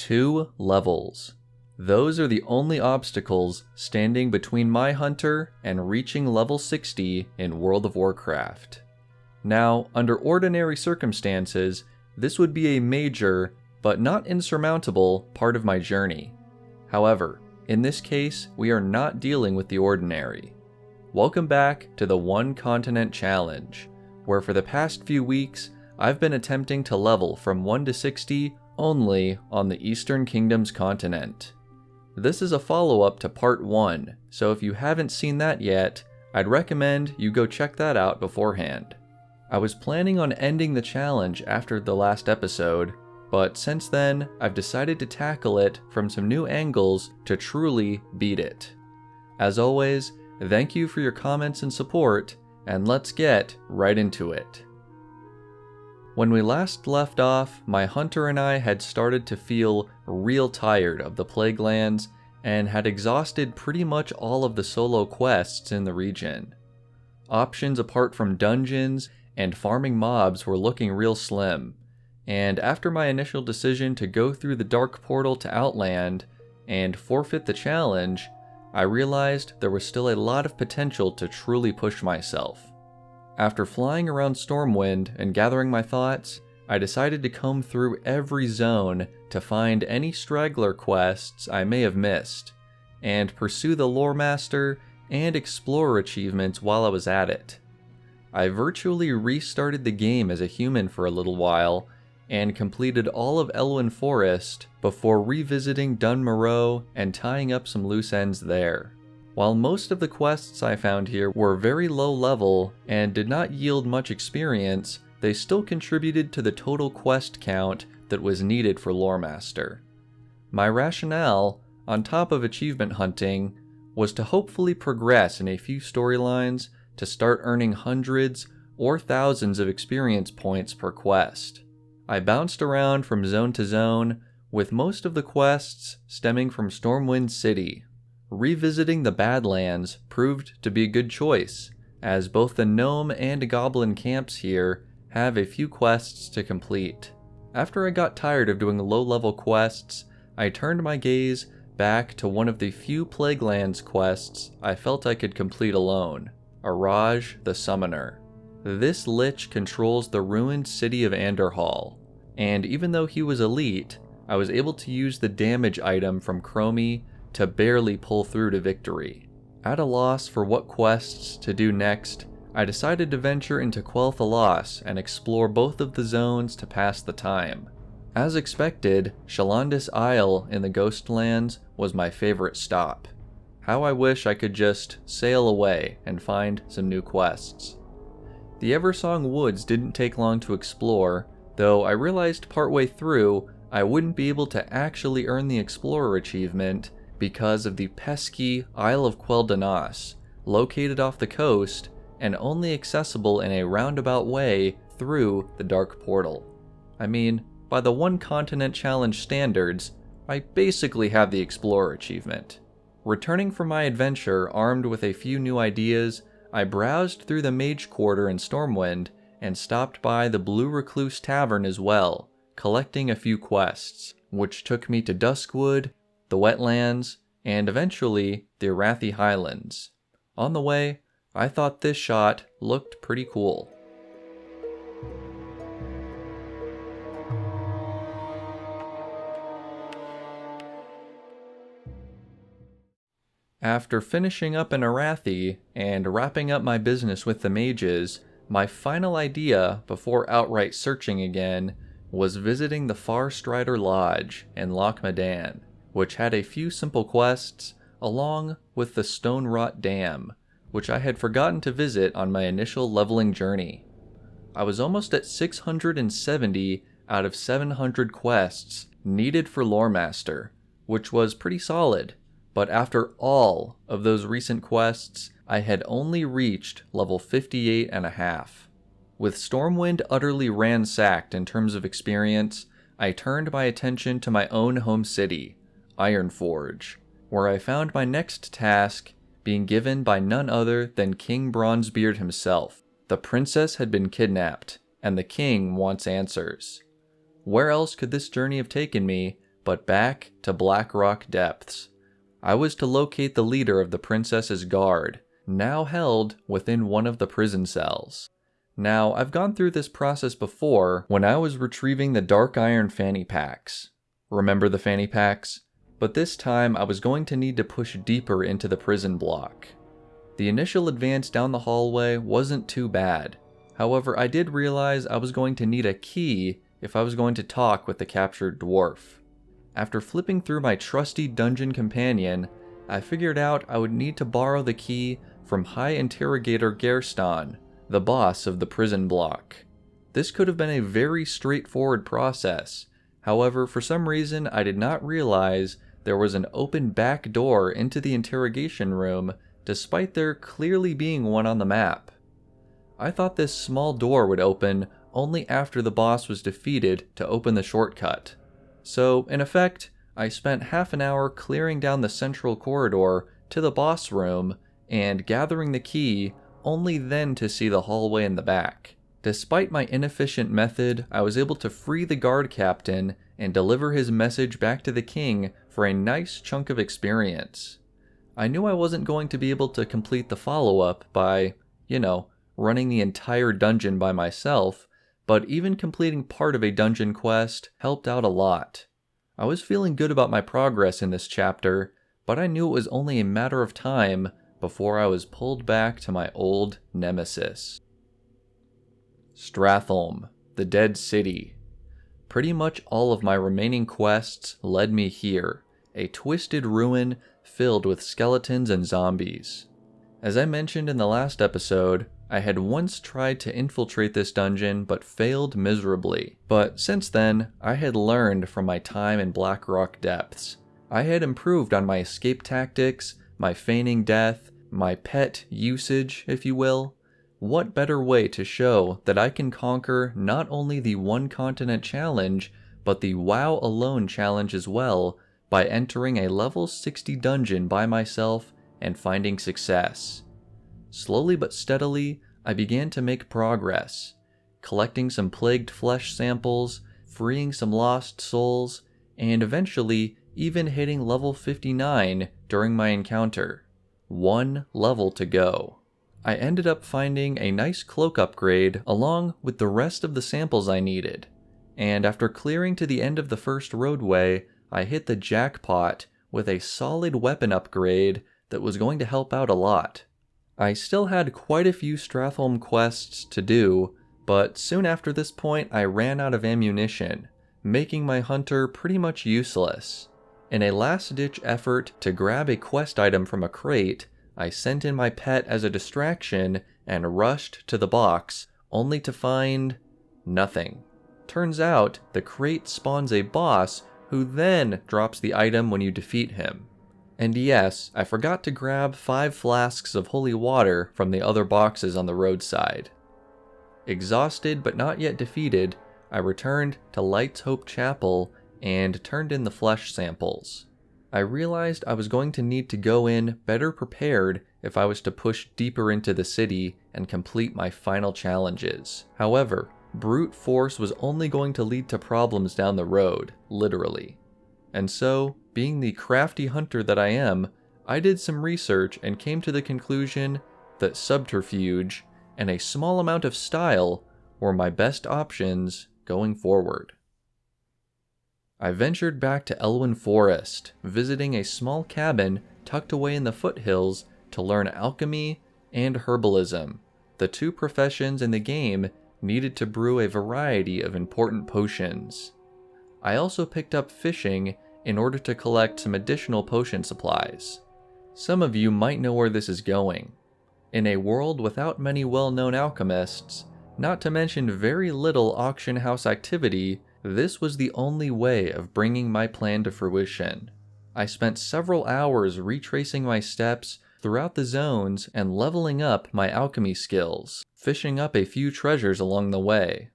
2 levels. Those are the only obstacles standing between my hunter and reaching level 60 in World of Warcraft. Now, under ordinary circumstances, this would be a major, but not insurmountable, part of my journey. However, in this case, we are not dealing with the ordinary. Welcome back to the One Continent Challenge, where for the past few weeks, I've been attempting to level from 1 to 60 only on the Eastern Kingdom's continent. This is a follow-up to Part 1, so if you haven't seen that yet, I'd recommend you go check that out beforehand. I was planning on ending the challenge after the last episode, but since then, I've decided to tackle it from some new angles to truly beat it. As always, thank you for your comments and support, and let's get right into it. When we last left off, my hunter and I had started to feel real tired of the Plaguelands and had exhausted pretty much all of the solo quests in the region. Options apart from dungeons and farming mobs were looking real slim, and after my initial decision to go through the dark portal to Outland and forfeit the challenge, I realized there was still a lot of potential to truly push myself. After flying around Stormwind and gathering my thoughts, I decided to comb through every zone to find any straggler quests I may have missed, and pursue the Lore Master and Explorer achievements while I was at it. I virtually restarted the game as a human for a little while, and completed all of Elwynn Forest before revisiting Dun Moreau and tying up some loose ends there. While most of the quests I found here were very low level and did not yield much experience, they still contributed to the total quest count that was needed for Lore Master. My rationale, on top of achievement hunting, was to hopefully progress in a few storylines to start earning hundreds or thousands of experience points per quest. I bounced around from zone to zone, with most of the quests stemming from Stormwind City. Revisiting the Badlands proved to be a good choice, as both the gnome and goblin camps here have a few quests to complete. After I got tired of doing low-level quests, I turned my gaze back to one of the few Plaguelands quests I felt I could complete alone, Araj the Summoner. This lich controls the ruined city of Anderhall, and even though he was elite, I was able to use the damage item from Chromie to barely pull through to victory. At a loss for what quests to do next, I decided to venture into Quel'Thalas and explore both of the zones to pass the time. As expected, Shalandis Isle in the Ghostlands was my favorite stop. How I wish I could just sail away and find some new quests. The Eversong Woods didn't take long to explore, though I realized partway through I wouldn't be able to actually earn the Explorer achievement because of the pesky Isle of Quel'Danas, located off the coast and only accessible in a roundabout way through the Dark Portal. I mean, by the One Continent Challenge standards, I basically have the Explorer achievement. Returning from my adventure armed with a few new ideas, I browsed through the Mage Quarter in Stormwind and stopped by the Blue Recluse Tavern as well, collecting a few quests, which took me to Duskwood, the Wetlands, and eventually the Arathi Highlands. On the way, I thought this shot looked pretty cool. After finishing up in Arathi and wrapping up my business with the mages, my final idea before outright searching again was visiting the Farstrider Lodge in Loch Madan, which had a few simple quests along with the Stone Rot Dam, which I had forgotten to visit on my initial leveling journey. I was almost at 670 out of 700 quests needed for Lore Master, which was pretty solid. But after all of those recent quests, I had only reached level 58.5. With Stormwind utterly ransacked in terms of experience, I turned my attention to my own home city, Ironforge, where I found my next task being given by none other than King Bronzebeard himself. The princess had been kidnapped, and the king wants answers. Where else could this journey have taken me but back to Blackrock Depths. I was to locate the leader of the princess's guard, now held within one of the prison cells. Now, I've gone through this process before when I was retrieving the Dark Iron fanny packs. Remember the fanny packs? But this time I was going to need to push deeper into the prison block. The initial advance down the hallway wasn't too bad. However, I did realize I was going to need a key if I was going to talk with the captured dwarf. After flipping through my trusty dungeon companion, I figured out I would need to borrow the key from High Interrogator Gerston, the boss of the prison block. This could have been a very straightforward process. However, for some reason I did not realize there was an open back door into the interrogation room, despite there clearly being one on the map. I thought this small door would open only after the boss was defeated to open the shortcut. So, in effect, I spent half an hour clearing down the central corridor to the boss room and gathering the key, only then to see the hallway in the back. Despite my inefficient method, I was able to free the guard captain and deliver his message back to the king for a nice chunk of experience. I knew I wasn't going to be able to complete the follow-up by, running the entire dungeon by myself, but even completing part of a dungeon quest helped out a lot. I was feeling good about my progress in this chapter, but I knew it was only a matter of time before I was pulled back to my old nemesis. Stratholme, the Dead City. Pretty much all of my remaining quests led me here, a twisted ruin filled with skeletons and zombies. As I mentioned in the last episode, I had once tried to infiltrate this dungeon but failed miserably. But since then, I had learned from my time in Blackrock Depths. I had improved on my escape tactics, my feigning death, my pet usage, if you will. What better way to show that I can conquer not only the one continent challenge, but the WoW alone challenge as well, by entering a level 60 dungeon by myself and finding success. Slowly but steadily, I began to make progress, collecting some plagued flesh samples, freeing some lost souls, and eventually even hitting level 59 during my encounter. 1 level to go. I ended up finding a nice cloak upgrade along with the rest of the samples I needed, and after clearing to the end of the first roadway, I hit the jackpot with a solid weapon upgrade that was going to help out a lot. I still had quite a few Stratholme quests to do, but soon after this point I ran out of ammunition, making my hunter pretty much useless. In a last-ditch effort to grab a quest item from a crate, I sent in my pet as a distraction and rushed to the box, only to find nothing. Turns out, the crate spawns a boss who then drops the item when you defeat him. And yes, I forgot to grab 5 flasks of holy water from the other boxes on the roadside. Exhausted but not yet defeated, I returned to Light's Hope Chapel and turned in the flesh samples. I realized I was going to need to go in better prepared if I was to push deeper into the city and complete my final challenges. However, brute force was only going to lead to problems down the road, literally. And so, being the crafty hunter that I am, I did some research and came to the conclusion that subterfuge and a small amount of style were my best options going forward. I ventured back to Elwynn Forest, visiting a small cabin tucked away in the foothills to learn alchemy and herbalism, the 2 professions in the game needed to brew a variety of important potions. I also picked up fishing in order to collect some additional potion supplies. Some of you might know where this is going. In a world without many well-known alchemists, not to mention very little auction house activity, this was the only way of bringing my plan to fruition. I spent several hours retracing my steps throughout the zones and leveling up my alchemy skills, fishing up a few treasures along the way.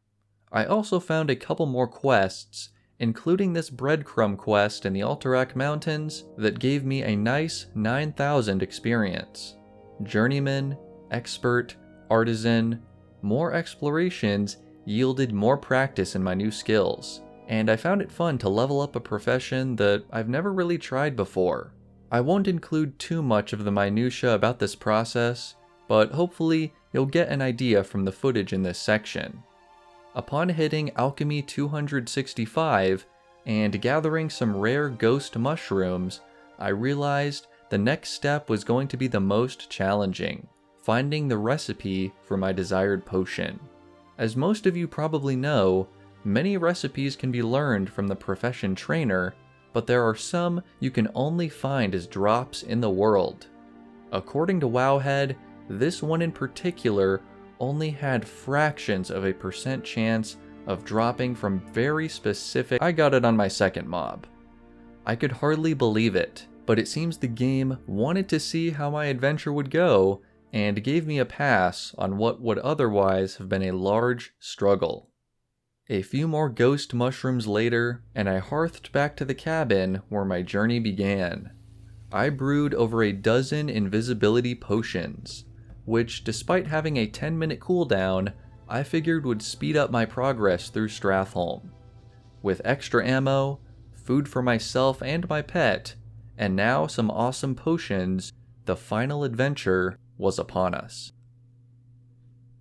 I also found a couple more quests, including this breadcrumb quest in the Alterac Mountains that gave me a nice 9,000 experience. Journeyman, expert, artisan, more explorations yielded more practice in my new skills. and I found it fun to level up a profession that I've never really tried before. I won't include too much of the minutiae about this process, but hopefully you'll get an idea from the footage in this section. Upon hitting Alchemy 265 and gathering some rare ghost mushrooms, I realized the next step was going to be the most challenging, finding the recipe for my desired potion. As most of you probably know, many recipes can be learned from the profession trainer, but there are some you can only find as drops in the world. According to WowHead, this one in particular only had fractions of a % chance of dropping from very specific. I got it on my second mob. I could hardly believe it, but it seems the game wanted to see how my adventure would go and gave me a pass on what would otherwise have been a large struggle. A few more ghost mushrooms later, and I hearthed back to the cabin where my journey began. I brewed over a dozen invisibility potions, which, despite having a 10-minute cooldown, I figured would speed up my progress through Stratholme. With extra ammo, food for myself and my pet, and now some awesome potions, the final adventure was upon us.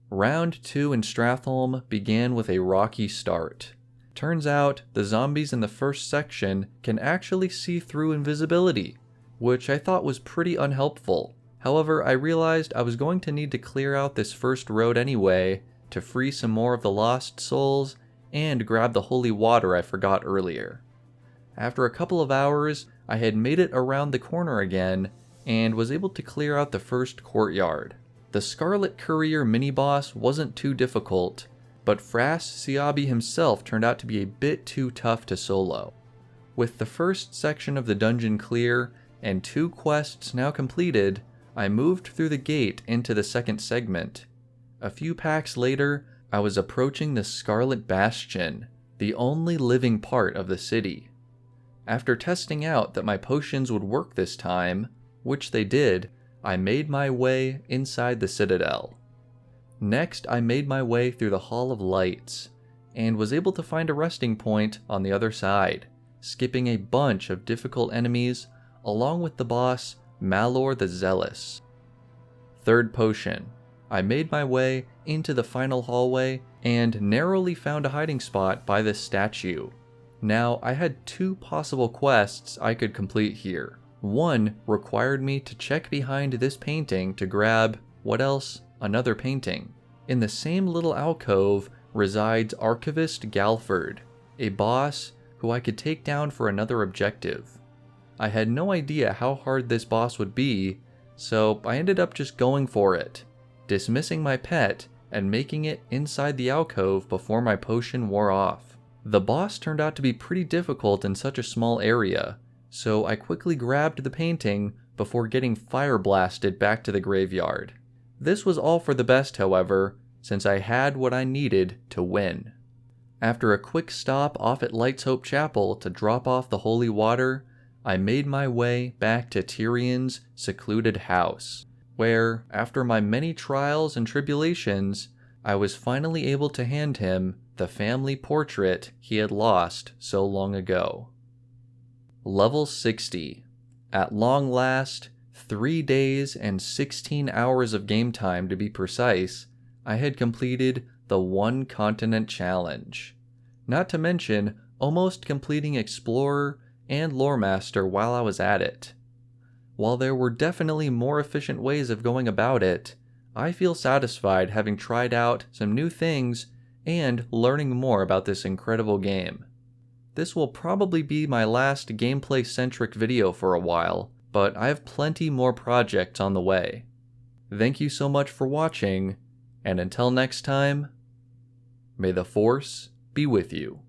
Round 2 in Stratholme began with a rocky start. Turns out, the zombies in the first section can actually see through invisibility, which I thought was pretty unhelpful. However, I realized I was going to need to clear out this first road anyway to free some more of the lost souls and grab the holy water I forgot earlier. After a couple of hours, I had made it around the corner again and was able to clear out the first courtyard. The Scarlet Courier mini-boss wasn't too difficult, but Fras Siabi himself turned out to be a bit too tough to solo. With the first section of the dungeon clear and 2 quests now completed, I moved through the gate into the second segment. A few packs later, I was approaching the Scarlet Bastion, the only living part of the city. After testing out that my potions would work this time, which they did, I made my way inside the Citadel. Next, I made my way through the Hall of Lights, and was able to find a resting point on the other side, skipping a bunch of difficult enemies, along with the boss, Malor the Zealous. Third potion. I made my way into the final hallway, and narrowly found a hiding spot by this statue. Now, I had 2 possible quests I could complete here. One required me to check behind this painting to grab, what else? Another painting. In the same little alcove resides Archivist Galford, a boss who I could take down for another objective. I had no idea how hard this boss would be, so I ended up just going for it, dismissing my pet and making it inside the alcove before my potion wore off. The boss turned out to be pretty difficult in such a small area, so I quickly grabbed the painting before getting fire blasted back to the graveyard. This was all for the best, however, since I had what I needed to win. After a quick stop off at Light's Hope Chapel to drop off the holy water, I made my way back to Tyrion's secluded house, where, after my many trials and tribulations, I was finally able to hand him the family portrait he had lost so long ago. Level 60. At long last, 3 days and 16 hours of game time to be precise, I had completed the 1 continent challenge. Not to mention almost completing Explorer and Lore Master while I was at it. While there were definitely more efficient ways of going about it, I feel satisfied having tried out some new things and learning more about this incredible game. This will probably be my last gameplay-centric video for a while, but I have plenty more projects on the way. Thank you so much for watching, and until next time, may the Force be with you.